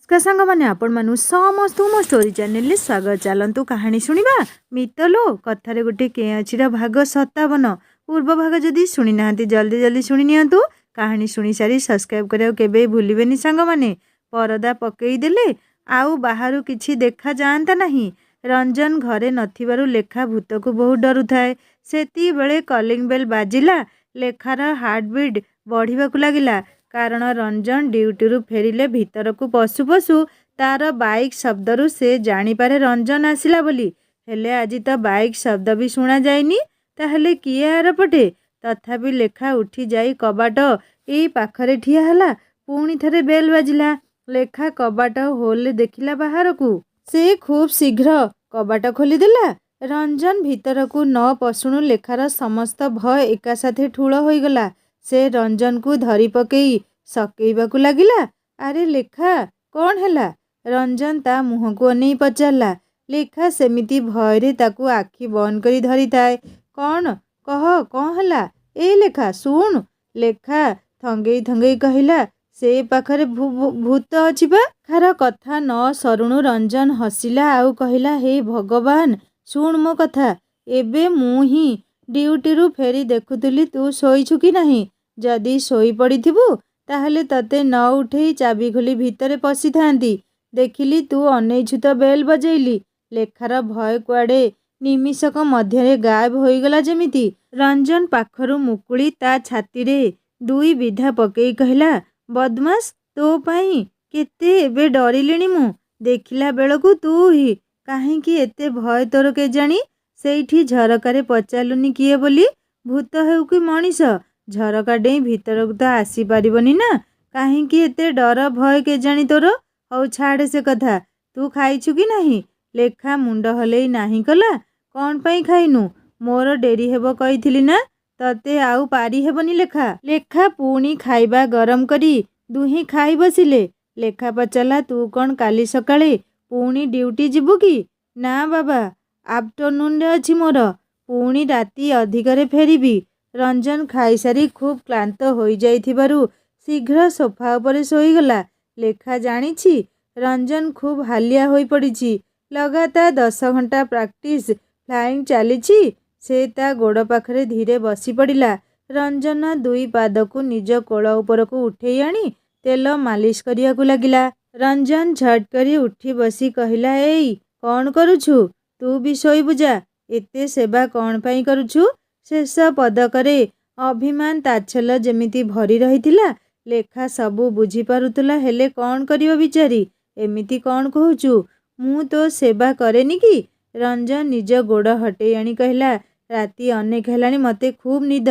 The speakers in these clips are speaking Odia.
नमस्कार सांग मैंने आपण मानु समस्त मो स्टोरी चैनल में स्वागत। चलतु कहानी शुणा मितलो कथार गोटे के अच्छी भाग 57 पूर्व भाग जदि शुणी ना जल्दी जल्दी शुणी नियंतु। कहानी शुणी सारी सब्सक्राइब करिया केबे भूलिबेनी सांग माने। परदा पकईदेले आउ बाहर किछि देखा जाता नहीं। रंजन घरे नथिबारु लेखा भूत को बहुत डरु थाए। सेती बेले कॉलिंग बेल बाजिला। लेखार हार्टबीट बढ़िबाकु लागिला कारण रंजन ड्यूटी फेरिले भीतर को पशु पशु तार बाइक शब्दरू से जानीपारे रंजन आसिला बोली। हेले आज तो बाइक शब्द भी शुणा जाइनी। ताहले किए आर पटे तथापि लेखा उठी जाई कबाट एई पाखरे ठिया हला। पुणी थरे बेल बाजिला। लेखा कबाट होल देखिला बाहर को। से खूब शीघ्र कबाट खोलीदेला। रंजन भीतर को न पशुणु लेखार समस्त भय एका साथे ठूल होईगला। से रंजन को धरी पकई सकेइबाकु लागिला। अरे लेखा कौन हैला? रंजन ता मुह को अनेई पचारला। लेखा सेमिति भयरे ताकू आखि बंद करी धरी थाए। कौन कह कौन हैला? ए लेखा सुन। लेखा थंगेई थंगेई कहिला से पाखरे भूत अछि बा। खार कथा न सरुणु रंजन हसिला आउ कहिला हे भगवान सुन मो कथा। एबे मु ही ड्यूटी फेरी देखुतुली तू शोइछु कि नहीं। जदि शोई पड़िथिबु ताहले तते न उठेई चाबी खोली भितरे पशि थांती। देखिली तू अनेइछु तो बेल बजेइली। लेखार भय कुआडे निमिषक मध्यरे गायब होईगला जेमिति। रंजन पाखरु मुकुली ता छाती रे दुई विधा पकेई कहिला बदमाश तो पाई केते एबे डरिलिणी मु। देखिला बेलकु तू ही काहेकि एते भय तोर केजाणी। सेठी झरकारे पचारलुनी किए बोली। भूत हेउ कि मनीष झरका डेई भीतर तो आसी पारिबनी ना। काहेकि एते डर भय केजाणी तोर। हौ छाड़े से कथा। तू खाइछु कि नहीं? लेखा मुंड हलेई नाही कला। कौन पाई खाइनु? मोर डेरी हेबो कहिथिली ना। तते आउ पारी हेबनी लेखा। लेखा पुणी खाइबा गरम करी दुही खाई बसिले। लेखा पचाला तू कौन काली सकाळे पुणी ड्यूटी जिबु कि? ना बाबा आफ्टरनून रे अछि मोर। पुणी राती अधिकारे फेरिबी। रंजन खाईसारी खूब क्लांत होई जाइथिबारु शीघ्र सोफा उपरे शोईगला। लेखा जानिछि रंजन खूब हालिया होई पड़िछि। लगातार 10 घंटा प्रैक्टिस फ्लाइंग चलीछि। से ता गोड़ पाखरे धीरे बसी पड़िला। रंजन दुई पाद को निज कोल उपर को उठेई आनी तेल मालिश करियाकु लागिला। रंजन झट करी उठी बसी कहिला एई कौन करुछु? तू भी शोइबु जा। एते सेवा कौन पाई करुछु? शेष पदकरे अभिमान ताच्छल्य जेमिति भरी रहिथिला। लेखा सबू बुझी पारुथला हेले कौन करियो बिचारी। एमिति कौन कहूचु? मु तो सेवा करेनी कि? रंजन निज गोड़ हटेई आनी कहिला राती अनेक हेलाणी मते खूब निद।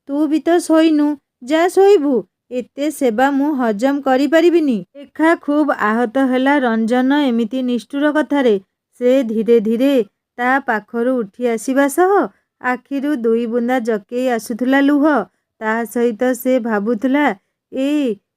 तू भी तो शोइनु जा शोइबु। एते सेवा मु हजम करि पारिबिनी। लेखा खूब आहत हेला रंजन एमिति निष्ठुर कथारे। से धीरे धीरे ता पाखरु उठी आसीबा सह आखिरु दुई बुंदा जकेई आसुथुला लुह। ता सहित से भाबुथुला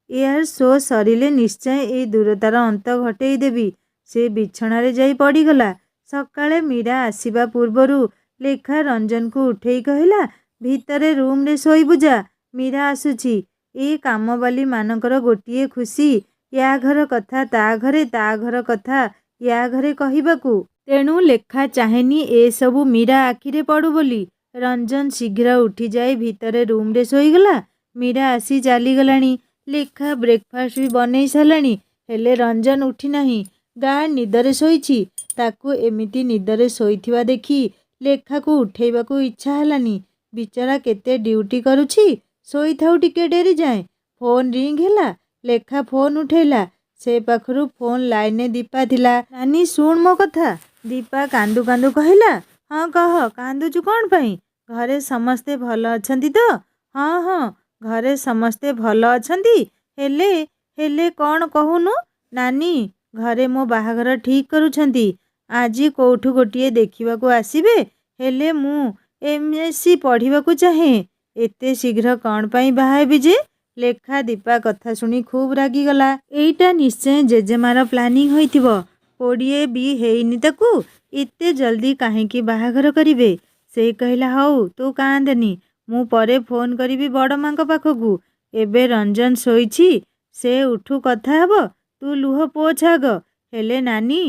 यार शो सरिले निश्चय ए दूरतार अंत घटेई देबी। से बिछणारे जाई पड़ीगला। सकाळे मीरा आसीबा पूर्वरु लेखा रंजन को उठेई कहिला भीतरे रूम रे शोइबु जा। मीरा आसुची। ए कामबाली मानकर गोटिए खुशी या घर कथा ता घरे ता घर कथा या घरे कहिबाकू। तेणु लेखा चाहेनी ए सबू मीरा आखिरे पड़ू बोली। रंजन शीघ्र उठी जाए भीतरे रूम रे शोईगला। मीरा आसी चलीगलाणी। लेखा ब्रेकफास्ट भी बनई साराणी हेले रंजन उठी नहीं। गाढ़ निदरे शोईछि। ताकू एमिति निदरे शोईथिबा देखी लेखा को उठेइबाकू इच्छा हलानी। बिचारा केते ड्यूटी करुछि। शोई थाउ टिके डेरी जाए। फोन रिंग हैला। लेखा फोन उठेला। से पाखरु फोन लाइने दीपा थिला। नानी सुन मो कथा। दीपा कांदू कांदू कहिला हाँ कह कांदुचु कौन पाई? घरे समस्ते भल अछंती तो? हाँ हाँ घरे समस्ते भल अछंती। हेले हेले कौन कहूनु? नानी घरे मो बाहाघर ठीक करुछंती। आजी कोठू गोटिए देखिबाकू आसीबे। हेले मु एमएससी पढ़िबाकू चाहे। एते शीघ्र कौन पाई बाहाबी जे? लेखा दीपा कथा सुनी खूब रागीगला। एईटा निश्चय जेजेमार प्लानिंग होइथिबो। कोड़िए भी हेइनी ताकू एते जल्दी काहेकि बाहाघर करिबे। से कहिला हौ तू कांदेनी मु परे फोन करिबी बड़ मांक पाखकू। एबे रंजन शोइछि। से उठू कथा हबो। ତୁ ଲୁହ ପୋଛ ଆଗ। ହେଲେ ନାନୀ,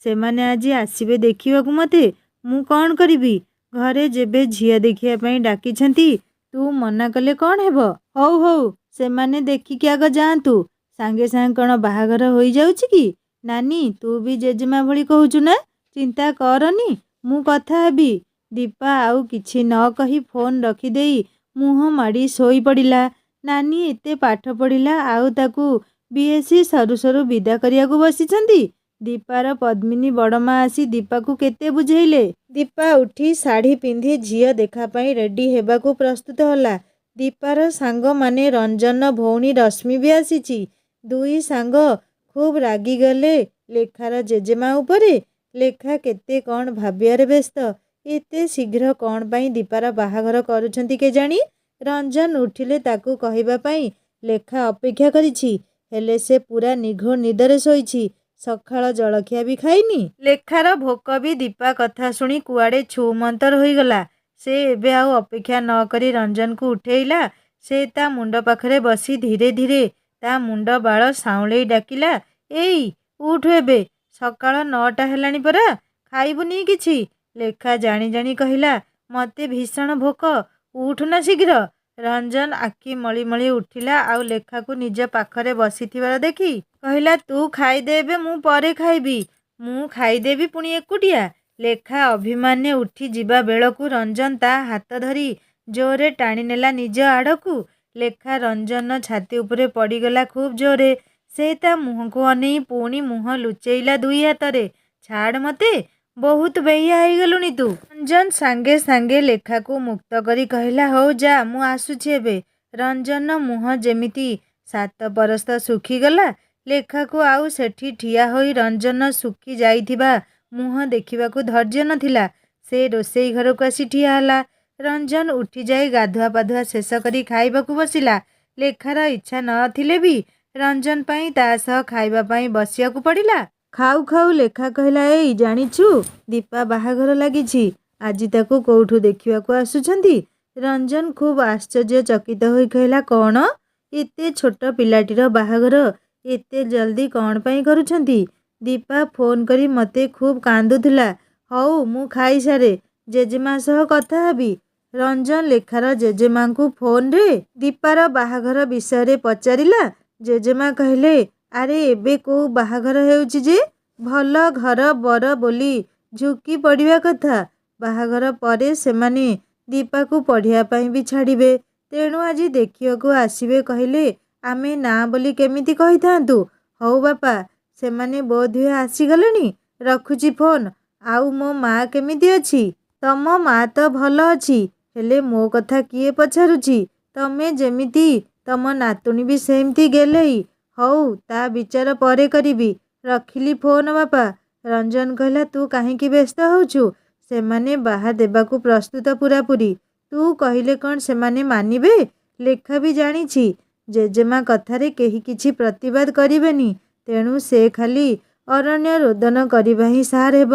ସେମାନେ ଆଜି ଆସିବେ ଦେଖିବାକୁ ମୋତେ। ମୁଁ କ'ଣ କରିବି? ଘରେ ଯେବେ ଝିଅ ଦେଖିବା ପାଇଁ ଡାକିଛନ୍ତି, ତୁ ମନା କଲେ କ'ଣ ହେବ? ହଉ ହଉ, ସେମାନେ ଦେଖିକି ଆଗ ଯାଆନ୍ତୁ। ସାଙ୍ଗେ ସାଙ୍ଗେ କ'ଣ ବାହାଘର ହୋଇଯାଉଛି କି? ନାନୀ, ତୁ ବି ଜେଜେମା ଭଳି କହୁଛୁ ନା? ଚିନ୍ତା କରନି, ମୁଁ କଥା ହେବି। ଦୀପା ଆଉ କିଛି ନ କହି ଫୋନ୍ ରଖିଦେଇ ମୁହଁ ମାଡ଼ି ଶୋଇପଡ଼ିଲା। ନାନୀ ଏତେ ପାଠ ପଢ଼ିଲା, ଆଉ ତାକୁ ବିଏସ୍ସି ସରୁ ସରୁ ବିଦା କରିବାକୁ ବସିଛନ୍ତି। ଦୀପାର ପଦ୍ମିନୀ ବଡ଼ମା ଆସି ଦୀପାକୁ କେତେ ବୁଝେଇଲେ। ଦୀପା ଉଠି ଶାଢ଼ୀ ପିନ୍ଧି ଝିଅ ଦେଖା ପାଇଁ ରେଡ଼ି ହେବାକୁ ପ୍ରସ୍ତୁତ ହେଲା। ଦୀପାର ସାଙ୍ଗମାନେ ରଞ୍ଜନ ଭଉଣୀ ରଶ୍ମି ବି ଆସିଛି। ଦୁଇ ସାଙ୍ଗ ଖୁବ୍ ରାଗିଗଲେ ଲେଖାର ଜେଜେମା ଉପରେ। ଲେଖା କେତେ କ'ଣ ଭାବିବାରେ ବ୍ୟସ୍ତ। ଏତେ ଶୀଘ୍ର କ'ଣ ପାଇଁ ଦୀପାର ବାହାଘର କରୁଛନ୍ତି କେଜାଣି? ରଞ୍ଜନ ଉଠିଲେ ତାକୁ କହିବା ପାଇଁ। ଲେଖା ଅପେକ୍ଷା କରିଛି, ହେଲେ ସେ ପୁରା ନିଘୋଡ଼ ନିଦରେ ଶୋଇଛି। ସକାଳ ଜଳଖିଆ ବି ଖାଇନି। ଲେଖାର ଭୋକ ବି ଦୀପା କଥା ଶୁଣି କୁଆଡ଼େ ଛୁମନ୍ତର ହୋଇଗଲା। ସେ ଏବେ ଆଉ ଅପେକ୍ଷା ନ କରି ରଞ୍ଜନକୁ ଉଠେଇଲା। ସେ ତା ମୁଣ୍ଡ ପାଖରେ ବସି ଧୀରେ ଧୀରେ ତା ମୁଣ୍ଡ ବାଳ ସାଉଁଳେଇ ଡାକିଲା, ଏଇ ଉଠୁ ଏବେ, ସକାଳ 9ଟା ହେଲାଣି ପରା, ଖାଇବୁନି କିଛି? ଲେଖା ଜାଣି ଜାଣି କହିଲା, ମୋତେ ଭୀଷଣ ଭୋକ, ଉଠୁ ନା ଶୀଘ୍ର। ରଞ୍ଜନ ଆଖି ମଳି ମଳି ଉଠିଲା ଆଉ ଲେଖାକୁ ନିଜ ପାଖରେ ବସିଥିବାର ଦେଖି କହିଲା, ତୁ ଖାଇଦେ ଏବେ, ମୁଁ ପରେ ଖାଇବି। ମୁଁ ଖାଇଦେବି ପୁଣି ଏକୁଟିଆ। ଲେଖା ଅଭିମାନରେ ଉଠି ଯିବା ବେଳକୁ ରଞ୍ଜନ ତା ହାତ ଧରି ଜୋରରେ ଟାଣିନେଲା ନିଜ ଆଡ଼କୁ। ଲେଖା ରଞ୍ଜନର ଛାତି ଉପରେ ପଡ଼ିଗଲା ଖୁବ୍ ଜୋରରେ। ସେ ତା ମୁହଁକୁ ଅନେଇ ପୁଣି ମୁହଁ ଲୁଚେଇଲା ଦୁଇ ହାତରେ। ଛାଡ଼ ମୋତେ, ବହୁତ ବେହିଆ ହେଇଗଲୁଣି ତୁ। ରଞ୍ଜନ ସାଙ୍ଗେ ସାଙ୍ଗେ ଲେଖାକୁ ମୁକ୍ତ କରି କହିଲା, ହଉ ଯା, ମୁଁ ଆସୁଛି ଏବେ। ରଞ୍ଜନର ମୁହଁ ଯେମିତି 7 ପରସ୍ତ ଶୁଖିଗଲା। ଲେଖାକୁ ଆଉ ସେଠି ଠିଆ ହୋଇ ରଞ୍ଜନର ଶୁଖି ଯାଇଥିବା ମୁହଁ ଦେଖିବାକୁ ଧୈର୍ଯ୍ୟ ନଥିଲା। ସେ ରୋଷେଇ ଘରକୁ ଆସି ଠିଆ ହେଲା। ରଞ୍ଜନ ଉଠିଯାଇ ଗାଧୁଆ ପାଧୁଆ ଶେଷ କରି ଖାଇବାକୁ ବସିଲା। ଲେଖାର ଇଚ୍ଛା ନଥିଲେ ବି ରଞ୍ଜନ ପାଇଁ ତା ସହ ଖାଇବା ପାଇଁ ବସିବାକୁ ପଡ଼ିଲା। ଖାଉ ଖାଉ ଲେଖା କହିଲା, ଏଇ ଜାଣିଛୁ, ଦୀପା ବାହାଘର ଲାଗିଛି। ଆଜି ତାକୁ କୋଉଠୁ ଦେଖିବାକୁ ଆସୁଛନ୍ତି? ରଞ୍ଜନ ଖୁବ୍ ଆଶ୍ଚର୍ଯ୍ୟଚକିତ ହୋଇ କହିଲା, କ'ଣ? ଏତେ ଛୋଟ ପିଲାଟିର ବାହାଘର ଏତେ ଜଲ୍ଦି କ'ଣ ପାଇଁ କରୁଛନ୍ତି? ଦୀପା ଫୋନ୍ କରି ମୋତେ ଖୁବ୍ କାନ୍ଦୁଥିଲା। ହଉ, ମୁଁ ଖାଇସାରେ ଜେଜେମା ସହ କଥା ହେବି। ରଞ୍ଜନ ଲେଖାର ଜେଜେମାଙ୍କୁ ଫୋନ୍ରେ ଦୀପାର ବାହାଘର ବିଷୟରେ ପଚାରିଲା। ଜେଜେମା କହିଲେ, ଆରେ ଏବେ କୋଉ ବାହାଘର ହେଉଛି ଯେ? ଭଲ ଘର ବର ବୋଲି ଝୁଁକି ପଡ଼ିବା କଥା। ବାହାଘର ପରେ ସେମାନେ ଦୀପାକୁ ପଢ଼ିବା ପାଇଁ ବି ଛାଡ଼ିବେ। ତେଣୁ ଆଜି ଦେଖିବାକୁ ଆସିବେ କହିଲେ ଆମେ ନା ବୋଲି କେମିତି କହିଥାନ୍ତୁ? ହଉ ବାପା, ସେମାନେ ବୋଧହୁଏ ଆସିଗଲେଣି। ରଖୁଛି ଫୋନ୍। ଆଉ ମୋ ମା କେମିତି ଅଛି? ତମ ମା ତ ଭଲ ଅଛି, ହେଲେ ମୋ କଥା କିଏ ପଚାରୁଛି? ତମେ ଯେମିତି, ତମ ନାତୁଣୀ ବି ସେମିତି ଗେହ୍ଲେଇ। ହଉ, ତା ବିଚାର ପରେ କରିବି। ରଖିଲି ଫୋନ୍ ବାପା। ରଞ୍ଜନ କହିଲା, ତୁ କାହିଁକି ବ୍ୟସ୍ତ ହେଉଛୁ? ସେମାନେ ବାହା ଦେବାକୁ ପ୍ରସ୍ତୁତ ପୂରାପୂରି। ତୁ କହିଲେ କ'ଣ ସେମାନେ ମାନିବେ? ଲେଖା ବି ଜାଣିଛି ଜେଜେମା କଥାରେ କେହି କିଛି ପ୍ରତିବାଦ କରିବେନି। ତେଣୁ ସେ ଖାଲି ଅରଣ୍ୟ ରୋଦନ କରିବା ହିଁ ସାର ହେବ।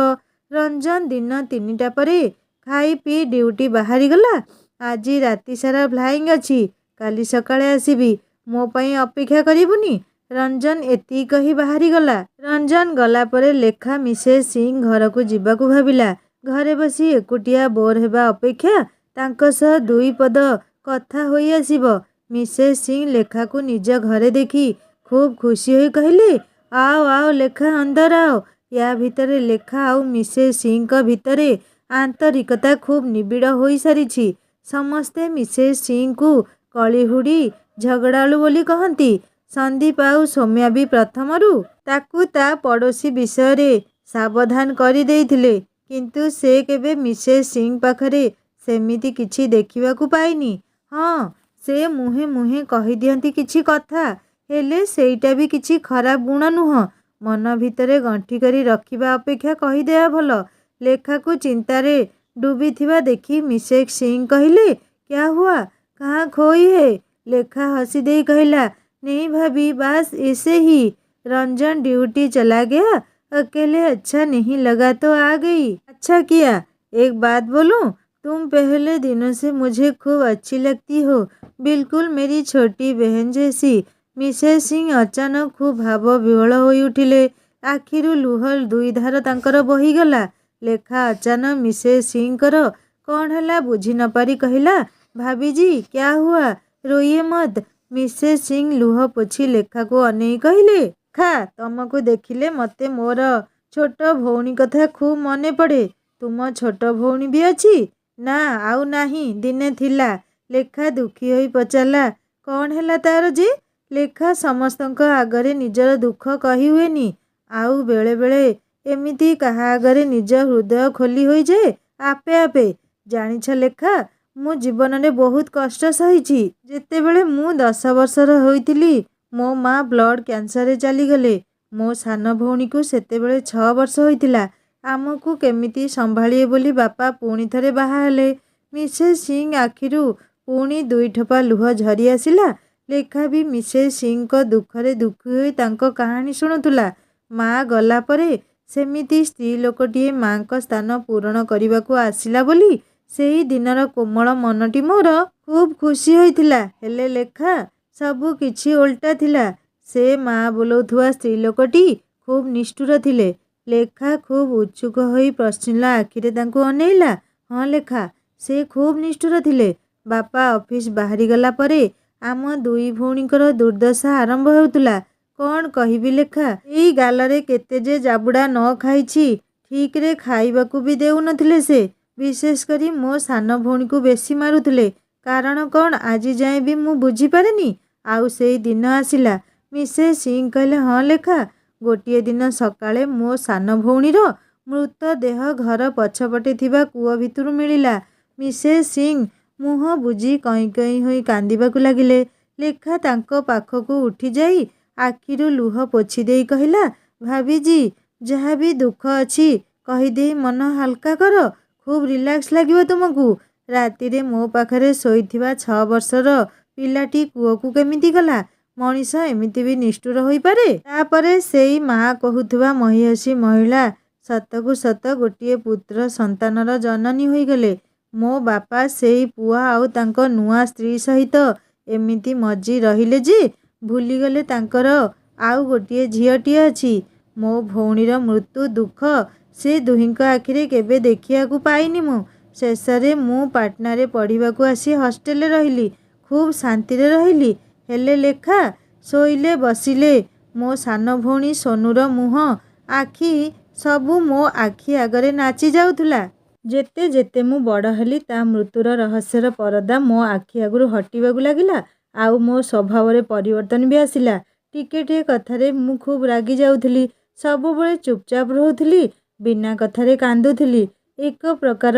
ରଞ୍ଜନ ଦିନ 3ଟା ପରେ ଖାଇ ପିଇ ଡ୍ୟୁଟି ବାହାରିଗଲା। ଆଜି ରାତି ସାରା ଫ୍ଲାଇଂ ଅଛି, କାଲି ସକାଳେ ଆସିବି। ମୋ ପାଇଁ ଅପେକ୍ଷା କରିବୁନି? ରଞ୍ଜନ ଏତିକି କହି ବାହାରିଗଲା। ରଞ୍ଜନ ଗଲା ପରେ ଲେଖା ମିସେସ୍ ସିଂ ଘରକୁ ଯିବାକୁ ଭାବିଲା। ଘରେ ବସି ଏକୁଟିଆ ବୋର୍ ହେବା ଅପେକ୍ଷା ତାଙ୍କ ସହ 2 ପଦ କଥା ହୋଇ ଆସିବ। ମିସେସ୍ ସିଂ ଲେଖାକୁ ନିଜ ଘରେ ଦେଖି ଖୁବ୍ ଖୁସି ହୋଇ କହିଲେ, ଆଓ ଆଓ ଲେଖା, ଅନ୍ଦର ଆଓ। ୟା ଭିତରେ ଲେଖା ଆଉ ମିସେସ୍ ସିଂଙ୍କ ଭିତରେ ଆନ୍ତରିକତା ଖୁବ୍ ନିବିଡ଼ ହୋଇସାରିଛି। ସମସ୍ତେ ମିସେସ୍ ସିଂଙ୍କୁ କଳିହୁଡ଼ି ଝଗଡ଼ାଳୁ ବୋଲି କହନ୍ତି। ସନ୍ଦୀପ ଆଉ ସୌମ୍ୟା ବି ପ୍ରଥମରୁ ତାକୁ ତା ପଡ଼ୋଶୀ ବିଷୟରେ ସାବଧାନ କରି ଦେଇଥିଲେ। କିନ୍ତୁ ସେ କେବେ ମିସେସ୍ ସିଂ ପାଖରେ ସେମିତି କିଛି ଦେଖିବାକୁ ପାଇନି। ହଁ, ସେ ମୁହେଁ ମୁହେଁ କହିଦିଅନ୍ତି କିଛି କଥା, ହେଲେ ସେଇଟା ବି କିଛି ଖରାପ ଗୁଣ ନୁହଁ। ମନ ଭିତରେ ଗଣ୍ଠି କରି ରଖିବା ଅପେକ୍ଷା କହିଦେବା ଭଲ। ଲେଖାକୁ ଚିନ୍ତାରେ ଡୁବିଥିବା ଦେଖି ମିସେସ୍ ସିଂ କହିଲେ, କ୍ୟା ହୁଆ, କहाँ खोई है? ଲେଖା ହସି ଦେଇ କହିଲା, नहीं भाभी, बस ऐसे ही। रंजन ड्यूटी चला गया, अकेले अच्छा नहीं लगा तो आ गई। अच्छा किया। एक बात बोलूं, तुम पहले दिनों से मुझे खूब अच्छी लगती हो, बिल्कुल मेरी छोटी बहन जैसी। ମିସେସ୍ ସିଂ ଅଚାନକ ଖୁବ୍ ଭାବ ବିହ୍ୱଳ ହୋଇ ଉଠିଲେ। ଆଖିରୁ ଲୁହ ଦୁଇଧାର ତାଙ୍କର ବୋହିଗଲା। ଲେଖା ଅଚାନକ ମିସେସ୍ ସିଂଙ୍କର କ'ଣ ହେଲା ବୁଝି ନ ପାରି କହିଲା, ଭାବିଜି କ୍ୟା ହୁଆ, ରୋଇଏ ମତ୍। ମିସେସ୍ ସିଂ ଲୁହ ପୋଛି ଲେଖାକୁ ଅନେଇ କହିଲେ, ଲେଖା, ତମକୁ ଦେଖିଲେ ମୋତେ ମୋର ଛୋଟ ଭଉଣୀ କଥା ଖୁବ୍ ମନେ ପଡ଼େ। ତୁମ ଛୋଟ ଭଉଣୀ ବି ଅଛି? ନା, ଆଉ ନାହିଁ, ଦିନେ ଥିଲା। ଲେଖା ଦୁଃଖୀ ହୋଇ ପଚାରିଲା, କ'ଣ ହେଲା ତା'ର ଯେ? ଲେଖା, ସମସ୍ତଙ୍କ ଆଗରେ ନିଜର ଦୁଃଖ କହି ହୁଏନି, ଆଉ ବେଳେବେଳେ ଏମିତି କାହା ଆଗରେ ନିଜ ହୃଦୟ ଖୋଲି ହୋଇଯାଏ ଆପେ ଆପେ। ଜାଣିଛ ଲେଖା, ମୁଁ ଜୀବନରେ ବହୁତ କଷ୍ଟ ସହିଛି। ଯେତେବେଳେ ମୁଁ 10 ବର୍ଷର ହୋଇଥିଲି ମୋ ମା ବ୍ଲଡ଼ କ୍ୟାନ୍ସରରେ ଚାଲିଗଲେ। ମୋ ସାନ ଭଉଣୀକୁ ସେତେବେଳେ 6 ବର୍ଷ ହୋଇଥିଲା। ଆମକୁ କେମିତି ସମ୍ଭାଳିବେ ବୋଲି ବାପା ପୁଣି ଥରେ ବାହା ହେଲେ। ମିସେସ୍ ସିଂ ଆଖିରୁ ପୁଣି 2 ଠୋପା ଲୁହ ଝରି ଆସିଲା। ଲେଖା ବି ମିସେସ୍ ସିଂଙ୍କ ଦୁଃଖରେ ଦୁଃଖୀ ହୋଇ ତାଙ୍କ କାହାଣୀ ଶୁଣୁଥିଲା। ମା ଗଲା ପରେ ସେମିତି ସ୍ତ୍ରୀ ଲୋକଟିଏ ମାଙ୍କ ସ୍ଥାନ ପୂରଣ କରିବାକୁ ଆସିଲା ବୋଲି ସେହି ଦିନର କୋମଳ ମନଟି ମୋର ଖୁବ୍ ଖୁସି ହୋଇଥିଲା। ହେଲେ ଲେଖା, ସବୁ କିଛି ଓଲଟା ଥିଲା। ସେ ମା ବୋଲଉଥିବା ସ୍ତ୍ରୀ ଲୋକଟି ଖୁବ୍ ନିଷ୍ଠୁର ଥିଲେ। ଲେଖା ଖୁବ୍ ଉତ୍ସୁକ ହୋଇ ପ୍ରଶ୍ନିଲ ଆଖିରେ ତାଙ୍କୁ ଅନେଇଲା। ହଁ ଲେଖା, ସେ ଖୁବ୍ ନିଷ୍ଠୁର ଥିଲେ। ବାପା ଅଫିସ ବାହାରିଗଲା ପରେ ଆମ 2 ଭଉଣୀଙ୍କର ଦୁର୍ଦ୍ଦଶା ଆରମ୍ଭ ହେଉଥିଲା। କ'ଣ କହିବି ଲେଖା, ଏଇ ଗାଲରେ କେତେ ଯେ ଜାବୁଡ଼ା ନ ଖାଇଛି। ଠିକ୍ରେ ଖାଇବାକୁ ବି ଦେଉନଥିଲେ ସେ। ବିଶେଷ କରି ମୋ ସାନ ଭଉଣୀକୁ ବେଶୀ ମାରୁଥିଲେ। କାରଣ କ'ଣ ଆଜି ଯାଏଁ ବି ମୁଁ ବୁଝିପାରେନି। ଆଉ ସେଇ ଦିନ ଆସିଲା। ମିସେସ୍ ସିଂ କହିଲେ, ହଁ ଲେଖା, ଗୋଟିଏ ଦିନ ସକାଳେ ମୋ ସାନ ଭଉଣୀର ମୃତ ଦେହ ଘର ପଛପଟେ ଥିବା କୂଅ ଭିତରୁ ମିଳିଲା। ମିସେସ୍ ସିଂ ମୁହଁ ବୁଜି କଇଁ କଇଁ ହୋଇ କାନ୍ଦିବାକୁ ଲାଗିଲେ। ଲେଖା ତାଙ୍କ ପାଖକୁ ଉଠିଯାଇ ଆଖିରୁ ଲୁହ ପୋଛି ଦେଇ କହିଲା, ଭାବିଜି, ଯାହା ବି ଦୁଃଖ ଅଛି କହିଦେଇ ମନ ହାଲକା କର। ଖୁବ୍ ରିଲାକ୍ସ ଲାଗିବ ତୁମକୁ। ରାତିରେ ମୋ ପାଖରେ ଶୋଇଥିବା 6 ବର୍ଷର ପିଲାଟି କୂଅକୁ କେମିତି ଗଲା? ମଣିଷ ଏମିତି ବି ନିଷ୍ଠୁର ହୋଇପାରେ? ତାପରେ ସେଇ ମା କହୁଥିବା ମହିୟସୀ ମହିଳା ସତକୁ ସତ ଗୋଟିଏ ପୁତ୍ର ସନ୍ତାନର ଜନନୀ ହୋଇଗଲେ। ମୋ ବାପା ସେଇ ପୁଅ ଆଉ ତାଙ୍କ ନୂଆ ସ୍ତ୍ରୀ ସହିତ ଏମିତି ମଜି ରହିଲେ ଯେ ଭୁଲିଗଲେ ତାଙ୍କର ଆଉ ଗୋଟିଏ ଝିଅଟିଏ ଅଛି। ମୋ ଭଉଣୀର ମୃତ୍ୟୁ ଦୁଃଖ ସେ ଦୁହିଁଙ୍କ ଆଖିରେ କେବେ ଦେଖିବାକୁ ପାଇନି ମୁଁ। ଶେଷରେ ମୁଁ ପାଟନାରେ ପଢ଼ିବାକୁ ଆସି ହଷ୍ଟେଲରେ ରହିଲି। ଖୁବ୍ ଶାନ୍ତିରେ ରହିଲି। ହେଲେ ଲେଖା, ଶୋଇଲେ ବସିଲେ ମୋ ସାନ ଭଉଣୀ ସୋନୁର ମୁହଁ, ଆଖି ସବୁ ମୋ ଆଖି ଆଗରେ ନାଚି ଯାଉଥିଲା। ଯେତେ ଯେତେ ମୁଁ ବଡ଼ ହେଲି ତା ମୃତ୍ୟୁର ରହସ୍ୟର ପରଦା ମୋ ଆଖି ଆଗରୁ ହଟିବାକୁ ଲାଗିଲା। ଆଉ ମୋ ସ୍ୱଭାବରେ ପରିବର୍ତ୍ତନ ବି ଆସିଲା। ଟିକେଟିଏ କଥାରେ ମୁଁ ଖୁବ୍ ରାଗି ଯାଉଥିଲି। ସବୁବେଳେ ଚୁପଚାପ ରହୁଥିଲି। ବିନା କଥାରେ କାନ୍ଦୁଥିଲି। ଏକ ପ୍ରକାର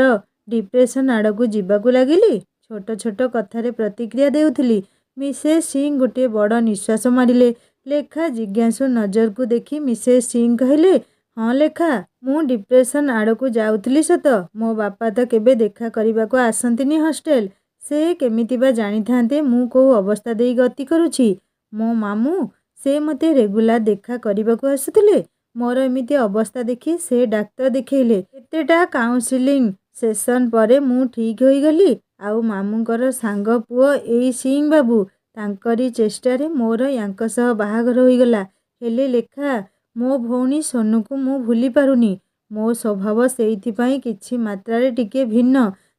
ଡିପ୍ରେସନ୍ ଆଡ଼କୁ ଯିବାକୁ ଲାଗିଲି। ଛୋଟ ଛୋଟ କଥାରେ ପ୍ରତିକ୍ରିୟା ଦେଉଥିଲି। ମିସେସ୍ ସିଂ ଗୋଟିଏ ବଡ଼ ନିଶ୍ୱାସ ମାରିଲେ। ଲେଖା ଜିଜ୍ଞାସୁ ନଜରକୁ ଦେଖି ମିସେସ୍ ସିଂ କହିଲେ, ହଁ ଲେଖା, ମୁଁ ଡିପ୍ରେସନ୍ ଆଡ଼କୁ ଯାଉଥିଲି ସତ। ମୋ ବାପା ତ କେବେ ଦେଖା କରିବାକୁ ଆସନ୍ତିନି ହଷ୍ଟେଲ। ସେ କେମିତି ବା ଜାଣିଥାନ୍ତେ ମୁଁ କୋଉ ଅବସ୍ଥା ଦେଇ ଗତି କରୁଛି। ମୋ ମାମୁଁ, ସେ ମୋତେ ରେଗୁଲାର ଦେଖା କରିବାକୁ ଆସୁଥିଲେ। ମୋର ଏମିତି ଅବସ୍ଥା ଦେଖି ସେ ଡାକ୍ତର ଦେଖେଇଲେ। କେତେଟା କାଉନ୍ସିଲିଂ ସେସନ୍ ପରେ ମୁଁ ଠିକ୍ ହୋଇଗଲି। ଆଉ ମାମୁଁଙ୍କର ସାଙ୍ଗ ପୁଅ ଏଇ ସିଂ ବାବୁ, ତାଙ୍କରି ଚେଷ୍ଟାରେ ମୋର ୟାଙ୍କ ସହ ବାହାଘର ହୋଇଗଲା। ହେଲେ ଲେଖା, ମୋ ଭଉଣୀ ସୋନୁକୁ ମୁଁ ଭୁଲି ପାରୁନି। ମୋ ସ୍ୱଭାବ ସେଇଥିପାଇଁ କିଛି ମାତ୍ରାରେ ଟିକେ ଭିନ୍ନ।